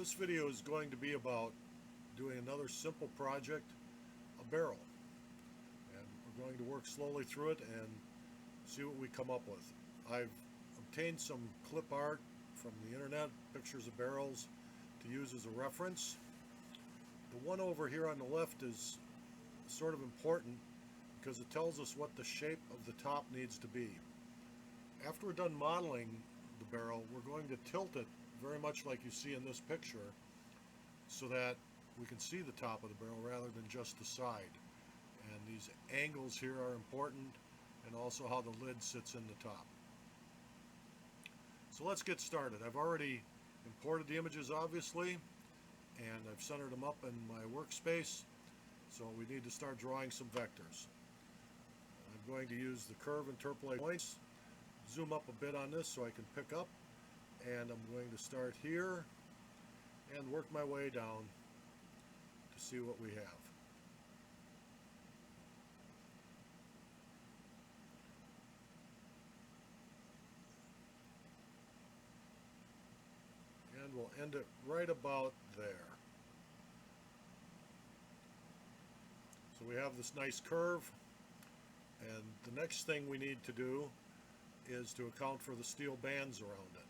This video is going to be about doing another simple project, a barrel. And we're going to work slowly through it and see what we come up with. I've obtained some clip art from the internet, pictures of barrels to use as a reference. The one over here on the left is sort of important because it tells us what the shape of the top needs to be. After we're done modeling the barrel, we're going to tilt it very much like you see in this picture so that we can see the top of the barrel rather than just the side. And these angles here are important, and also how the lid sits in the top. So let's get started. I've already imported the images, obviously, and I've centered them up in my workspace, so we need to start drawing some vectors. I'm going to use the curve interpolate points, zoom up a bit on this so I can pick up, and I'm going to start here and work my way down to see what we have. And we'll end it right about there. So we have this nice curve, and the next thing we need to do is to account for the steel bands around it.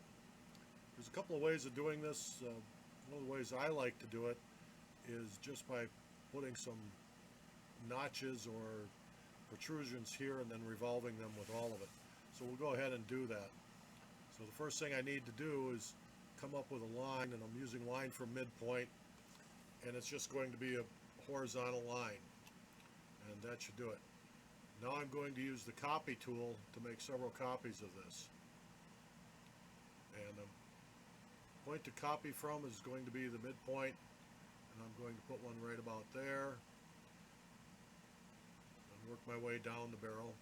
There's a couple of ways of doing this. One of the ways I like to do it is just by putting some notches or protrusions here and then revolving them with all of it. So we'll go ahead and do that. So the first thing I need to do is come up with a line, and I'm using line from midpoint, and it's just going to be a horizontal line, and that should do it. Now I'm going to use the copy tool to make several copies of this, and the point to copy from is going to be the midpoint, and I'm going to put one right about there and work my way down the barrel.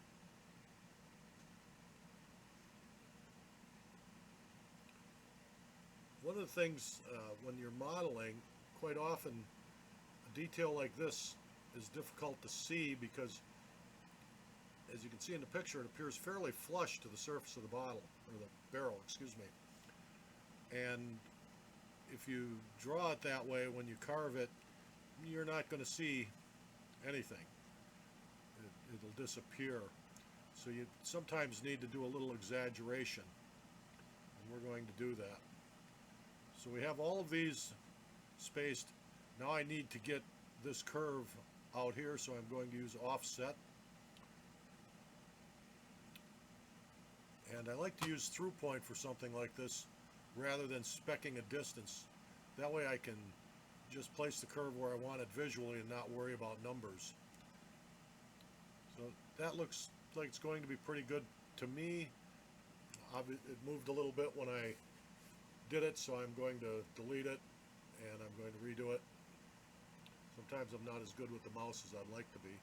One of the things when you're modeling, quite often a detail like this is difficult to see because, as you can see in the picture, it appears fairly flush to the surface of the bottle, or the barrel, excuse me. And if you draw it that way, when you carve it, you're not going to see anything. It'll disappear. So you sometimes need to do a little exaggeration, and we're going to do that. So we have all of these spaced. Now I need to get this curve out here, so I'm going to use offset. And I like to use through point for something like this rather than specking a distance. That way I can just place the curve where I want it visually and not worry about numbers. So that looks like it's going to be pretty good to me. It moved a little bit when I did it, so I'm going to delete it and I'm going to redo it. Sometimes I'm not as good with the mouse as I'd like to be.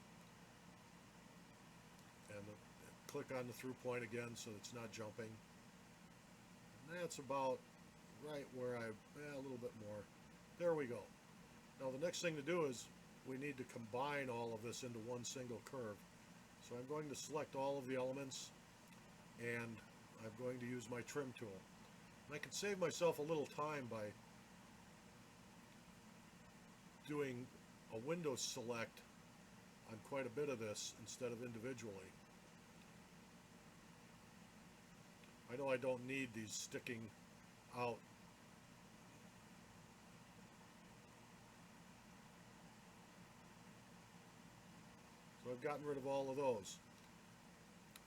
And click on the through point again so it's not jumping. And that's about right where a little bit more. There we go. Now the next thing to do is we need to combine all of this into one single curve. So I'm going to select all of the elements, and I'm going to use my trim tool. And I can save myself a little time by doing a window select on quite a bit of this instead of individually. I know I don't need these sticking out. So I've gotten rid of all of those.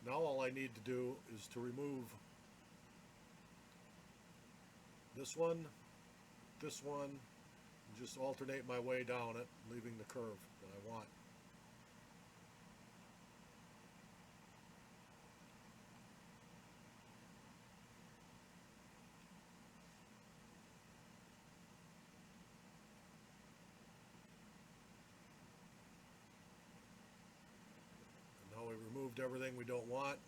Now all I need to do is to remove this one, and just alternate my way down it, leaving the curve that I want. Now we removed everything we don't want,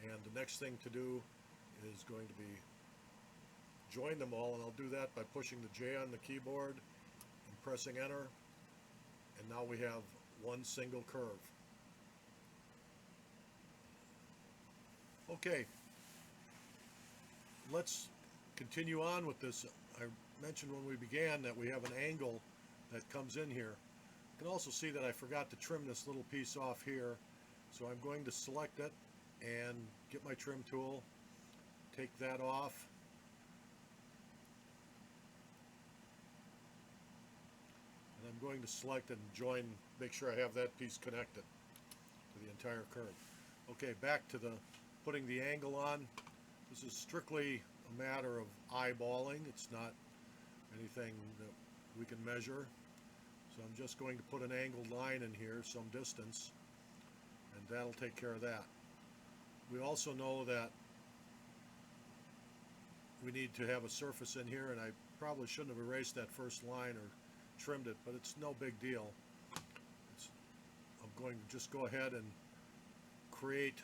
and the next thing to do is going to be join them all, and I'll do that by pushing the J on the keyboard and pressing enter, and now we have one single curve. Okay, let's continue on with this. I mentioned when we began that we have an angle that comes in here. You can also see that I forgot to trim this little piece off here, so I'm going to select it and get my trim tool, take that off, and I'm going to select and join, make sure I have that piece connected to the entire curve. Okay, back to the putting the angle on. This is strictly a matter of eyeballing. It's not anything that we can measure. So I'm just going to put an angled line in here some distance, and that'll take care of that. We also know that we need to have a surface in here, and I probably shouldn't have erased that first line or trimmed it, but it's no big deal. I'm going to just go ahead and create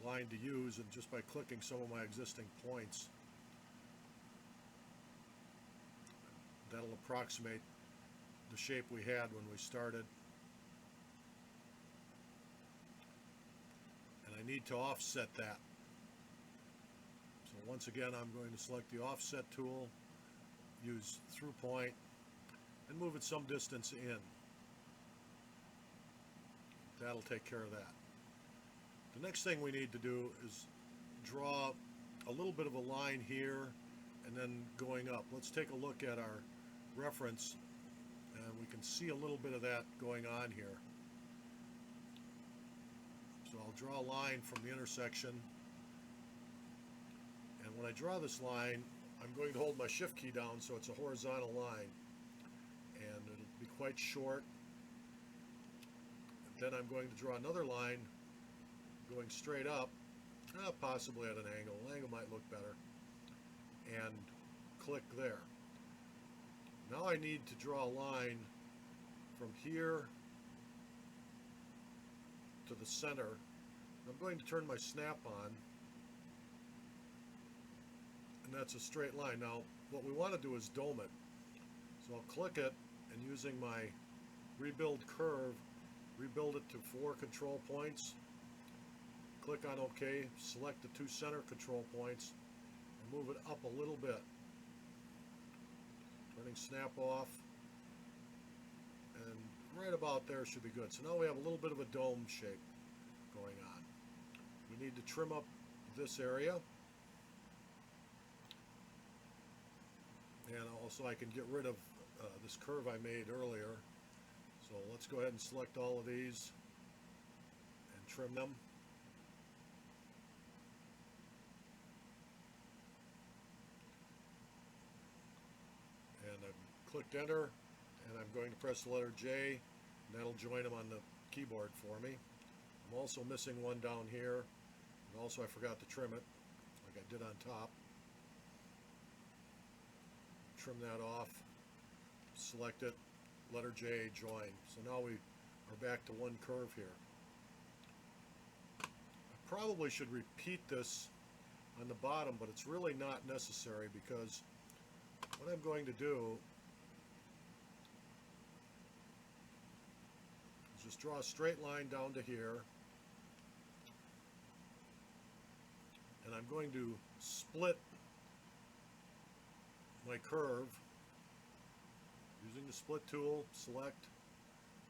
a line to use, and just by clicking some of my existing points, that'll approximate the shape we had when we started. And I need to offset that. So once again, I'm going to select the offset tool, use through point, and move it some distance in. That'll take care of that. The next thing we need to do is draw a little bit of a line here and then going up. Let's take a look at our reference, and we can see a little bit of that going on here. So I'll draw a line from the intersection, and when I draw this line, I'm going to hold my shift key down so it's a horizontal line, and it'll be quite short. And then I'm going to draw another line going straight up, possibly at an angle. An angle might look better, and click there. Now I need to draw a line from here to the center. I'm going to turn my snap on, and that's a straight line. Now what we want to do is dome it. So I'll click it, and using my rebuild curve, rebuild it to 4 control points. Click on OK, select the 2 center control points, and move it up a little bit. Turning snap off, and right about there should be good. So now we have a little bit of a dome shape going on. We need to trim up this area, and also I can get rid of this curve I made earlier. So let's go ahead and select all of these and trim them. Clicked enter, and I'm going to press the letter J, and that'll join them on the keyboard for me. I'm also missing one down here, and also I forgot to trim it like I did on top. Trim that off, select it, letter J, join. So now we are back to one curve here. I probably should repeat this on the bottom, but it's really not necessary, because what I'm going to do just draw a straight line down to here, and I'm going to split my curve using the split tool, select,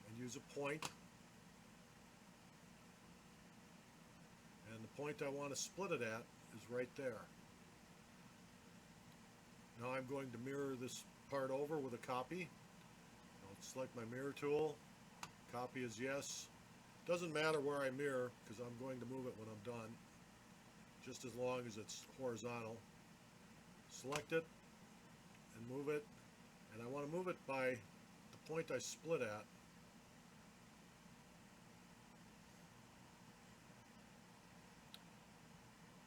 and use a point. And the point I want to split it at is right there. Now I'm going to mirror this part over with a copy. I'll select my mirror tool. Copy is yes. Doesn't matter where I mirror, because I'm going to move it when I'm done, just as long as it's horizontal. Select it and move it, and I want to move it by the point I split at.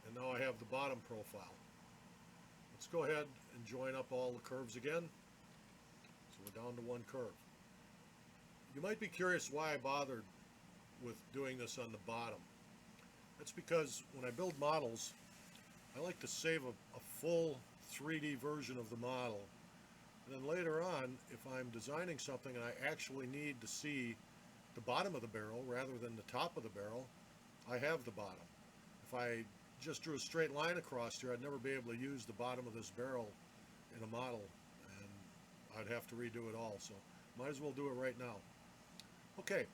And now I have the bottom profile. Let's go ahead and join up all the curves again. So we're down to one curve. You might be curious why I bothered with doing this on the bottom. That's because when I build models, I like to save a full 3D version of the model. And then later on, if I'm designing something and I actually need to see the bottom of the barrel rather than the top of the barrel, I have the bottom. If I just drew a straight line across here, I'd never be able to use the bottom of this barrel in a model, and I'd have to redo it all, so might as well do it right now. Okay,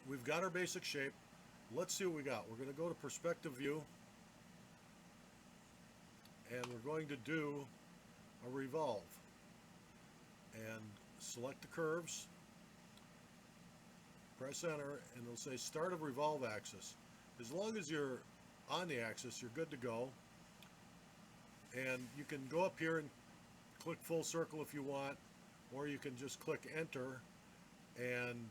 we've got our basic shape. Let's see what we got. We're going to go to perspective view, and we're going to do a revolve, and select the curves, press enter, and it'll say start of revolve axis. As long as you're on the axis, you're good to go. And you can go up here and click full circle if you want, or you can just click enter and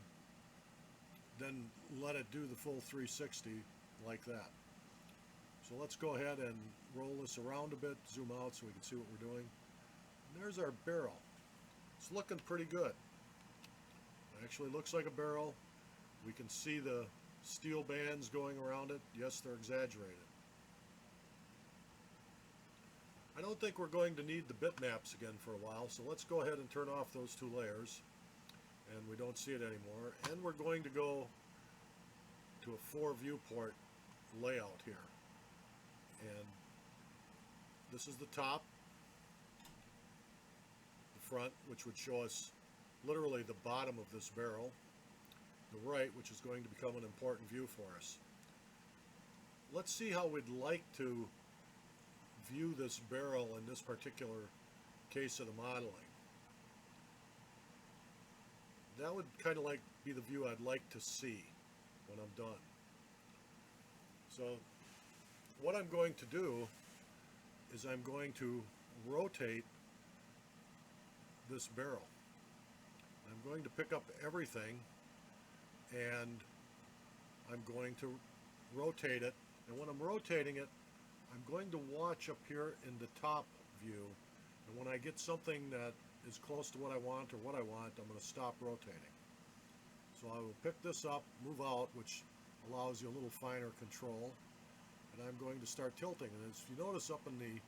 then let it do the full 360 like that. So let's go ahead and roll this around a bit, zoom out so we can see what we're doing. And there's our barrel. It's looking pretty good. It actually looks like a barrel. We can see the steel bands going around it. Yes, they're exaggerated. I don't think we're going to need the bitmaps again for a while, so let's go ahead and turn off those two layers, and we don't see it anymore. And we're going to go to a 4 viewport layout here. And this is the top, the front, which would show us literally the bottom of this barrel, the right, which is going to become an important view for us. Let's see how we'd like to view this barrel in this particular case of the modeling. That would kind of like be the view I'd like to see when I'm done. So what I'm going to do is I'm going to rotate this barrel. I'm going to pick up everything and I'm going to rotate it, and when I'm rotating it, I'm going to watch up here in the top view, and when I get something that is close to what I want or what I want, I'm going to stop rotating. So I will pick this up, move out, which allows you a little finer control, and I'm going to start tilting. And as you notice up in the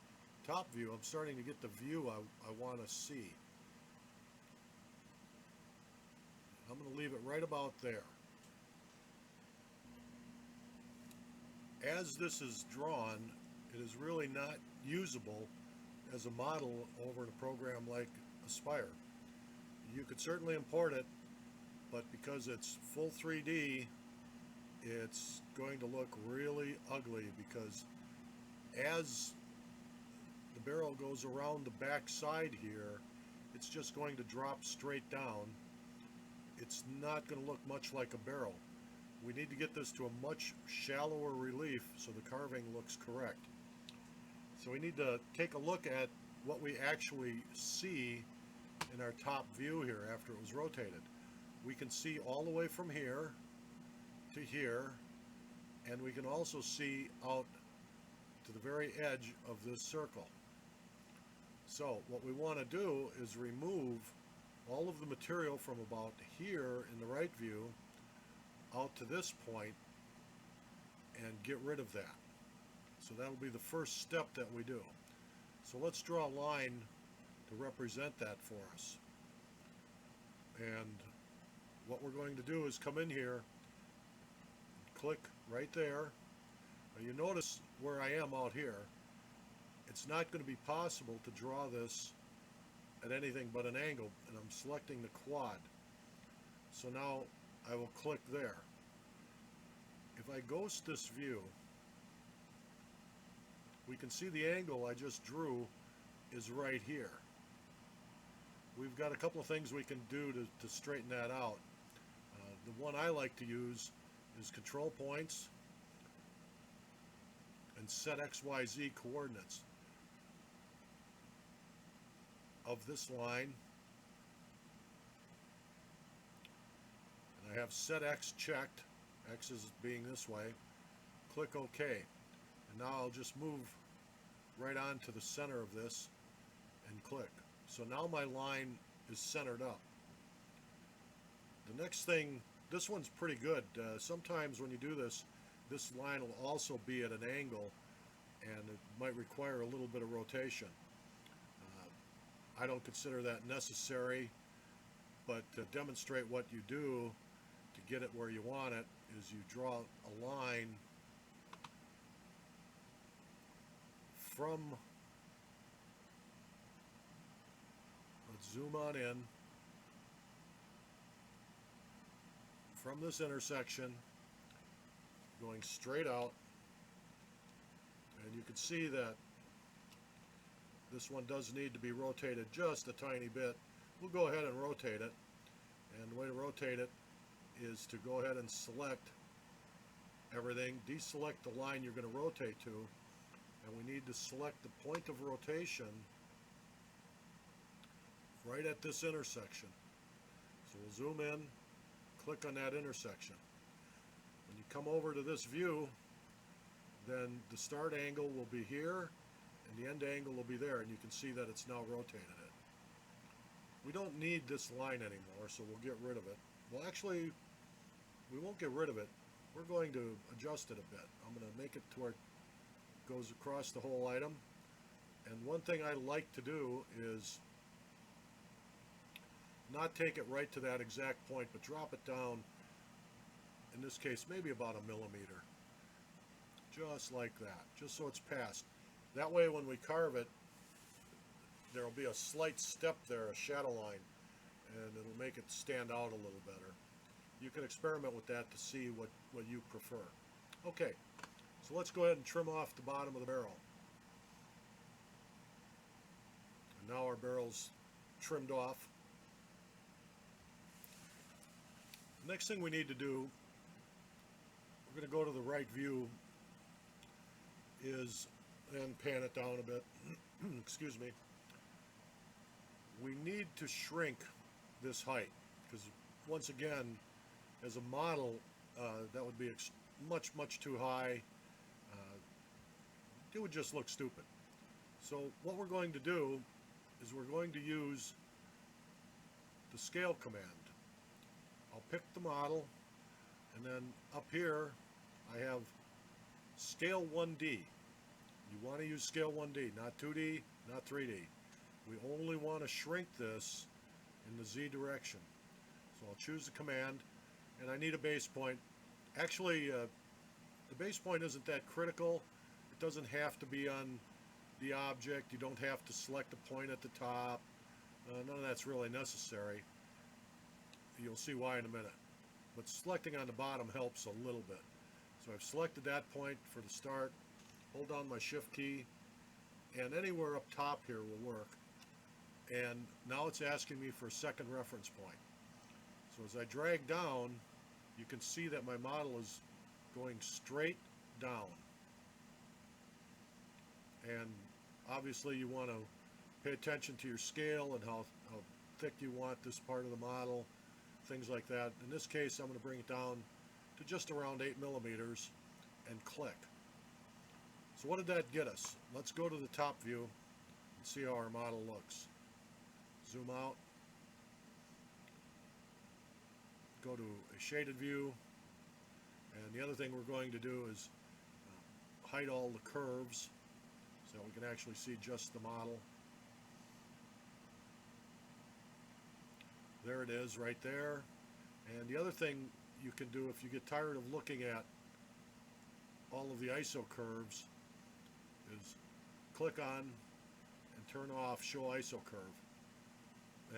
top view, I'm starting to get the view I want to see. I'm going to leave it right about there. As this is drawn, it is really not usable as a model over in a program like Aspire. You could certainly import it, but because it's full 3D, it's going to look really ugly, because as the barrel goes around the back side here, it's just going to drop straight down. It's not going to look much like a barrel. We need to get this to a much shallower relief so the carving looks correct. So we need to take a look at what we actually see in our top view here after it was rotated. We can see all the way from here to here, and we can also see out to the very edge of this circle. So what we want to do is remove all of the material from about here in the right view out to this point and get rid of that. So that will be the first step that we do. So let's draw a line to represent that for us. And what we're going to do is come in here, click right there. Now you notice where I am out here. It's not going to be possible to draw this at anything but an angle, and I'm selecting the quad. So now I will click there. If I ghost this view, we can see the angle I just drew is right here. We've got a couple of things we can do to straighten that out. The one I like to use is control points and set XYZ coordinates of this line. And I have set X checked, X is being this way. Click OK. And now I'll just move right on to the center of this and click. So now my line is centered up. The next thing, this one's pretty good. Sometimes when you do this, this line will also be at an angle, and it might require a little bit of rotation. I don't consider that necessary, but to demonstrate what you do to get it where you want it is you draw a line from zoom on in from this intersection, going straight out, and you can see that this one does need to be rotated just a tiny bit. We'll go ahead and rotate it, and the way to rotate it is to go ahead and select everything, deselect the line you're going to rotate to, and we need to select the point of rotation right at this intersection. So we'll zoom in, click on that intersection. When you come over to this view, then the start angle will be here and the end angle will be there, and you can see that it's now rotated it. We don't need this line anymore, so we'll get rid of it. Well, actually, we won't get rid of it. We're going to adjust it a bit. I'm going to make it to where it goes across the whole item. And one thing I like to do is not take it right to that exact point, but drop it down, in this case, maybe about a millimeter. Just like that, just so it's passed. That way when we carve it, there'll be a slight step there, a shadow line, and it'll make it stand out a little better. You can experiment with that to see what you prefer. Okay, so let's go ahead and trim off the bottom of the barrel. And now our barrel's trimmed off. Next thing we need to do, we're going to go to the right view, is and pan it down a bit. Excuse me. We need to shrink this height, because once again, as a model, that would be much too high. It would just look stupid. So what we're going to do is we're going to use the scale command. I'll pick the model, and then up here I have scale 1D. You want to use scale 1D, not 2D, not 3D. We only want to shrink this in the Z direction. So I'll choose the command, and I need a base point. Actually, the base point isn't that critical. It doesn't have to be on the object. You don't have to select a point at the top. None of that's really necessary. You'll see why in a minute. But selecting on the bottom helps a little bit. So I've selected that point for the start. Hold down my shift key, and anywhere up top here will work. And now it's asking me for a second reference point. So as I drag down, you can see that my model is going straight down. And obviously you want to pay attention to your scale and how thick you want this part of the model, things like that. In this case, I'm going to bring it down to just around 8 millimeters and click. So what did that get us? Let's go to the top view and see how our model looks. Zoom out, go to a shaded view, and the other thing we're going to do is hide all the curves so we can actually see just the model. There it is right there. And the other thing you can do if you get tired of looking at all of the ISO curves is click on and turn off show ISO curve.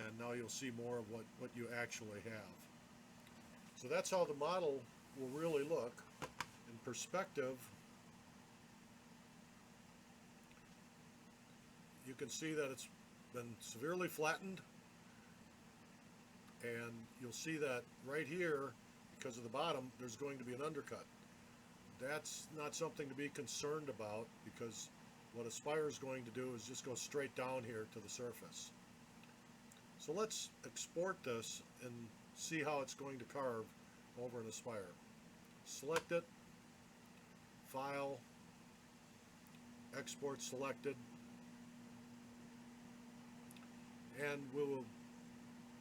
And now you'll see more of what you actually have. So that's how the model will really look in perspective. You can see that it's been severely flattened, and you'll see that right here, because of the bottom, there's going to be an undercut. That's not something to be concerned about, because what Aspire is going to do is just go straight down here to the surface. So let's export this and see how it's going to carve over in Aspire. Select it, File, Export Selected, and we will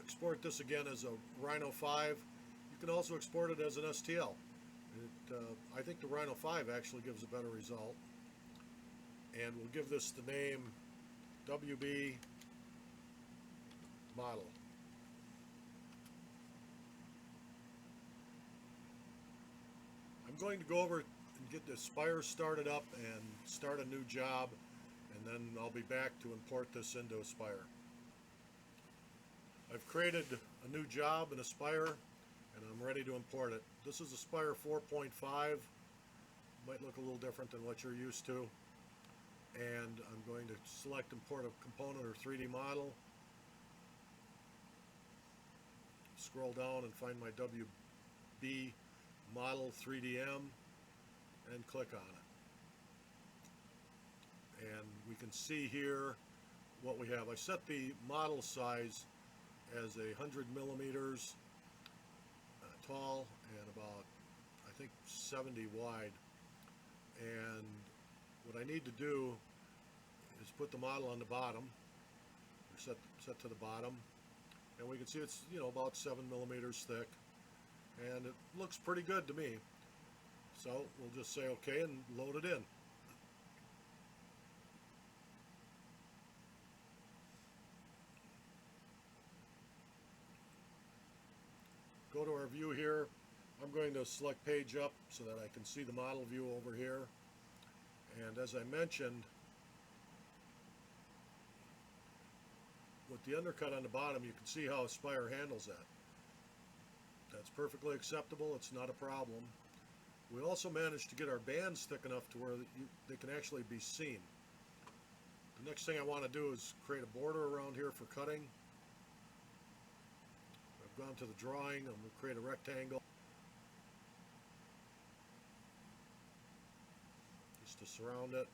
export this again as a Rhino 5. You can also export it as an STL. I think the Rhino 5 actually gives a better result. And we'll give this the name WB model. I'm going to go over and get the Aspire started up and start a new job, and then I'll be back to import this into Aspire. I've created a new job in Aspire, and I'm ready to import it. This is Aspire 4.5. Might look a little different than what you're used to. And I'm going to select import a component or 3D model. Scroll down and find my WB model 3DM and click on it. And we can see here what we have. I set the model size as 100 millimeters tall and about, I think, 70 wide. And what I need to do is put the model on the bottom, or set to the bottom, and we can see it's, you know, about 7 millimeters thick, and it looks pretty good to me. So we'll just say okay and load it in. Go to our view here. I'm going to select page up so that I can see the model view over here. And as I mentioned, with the undercut on the bottom, you can see how Aspire handles that. That's perfectly acceptable. It's not a problem. We also managed to get our bands thick enough to where they can actually be seen. The next thing I want to do is create a border around here for cutting. I've gone to the drawing. I'm going to create a rectangle just to surround it.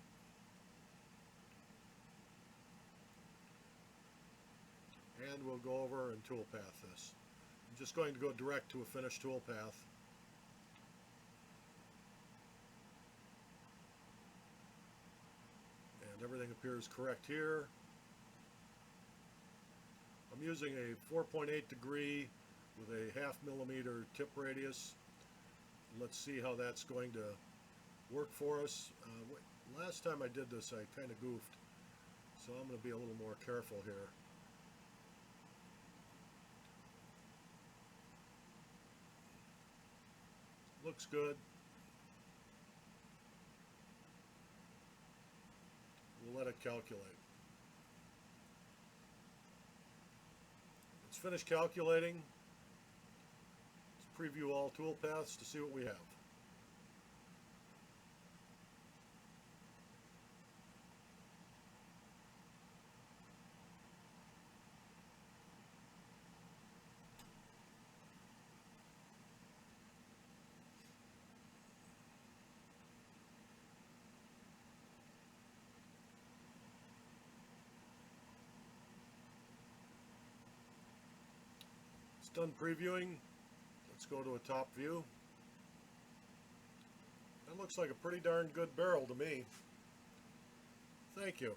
And we'll go over and toolpath this. I'm just going to go direct to a finished toolpath. And everything appears correct here. I'm using a 4.8 degree with a 0.5 millimeter tip radius. Let's see how that's going to work for us. Last time I did this, I kind of goofed, so I'm going to be a little more careful here. Looks good. We'll let it calculate. It's finished calculating. Let's preview all toolpaths to see what we have. It's done previewing. Let's go to a top view. That looks like a pretty darn good barrel to me. Thank you.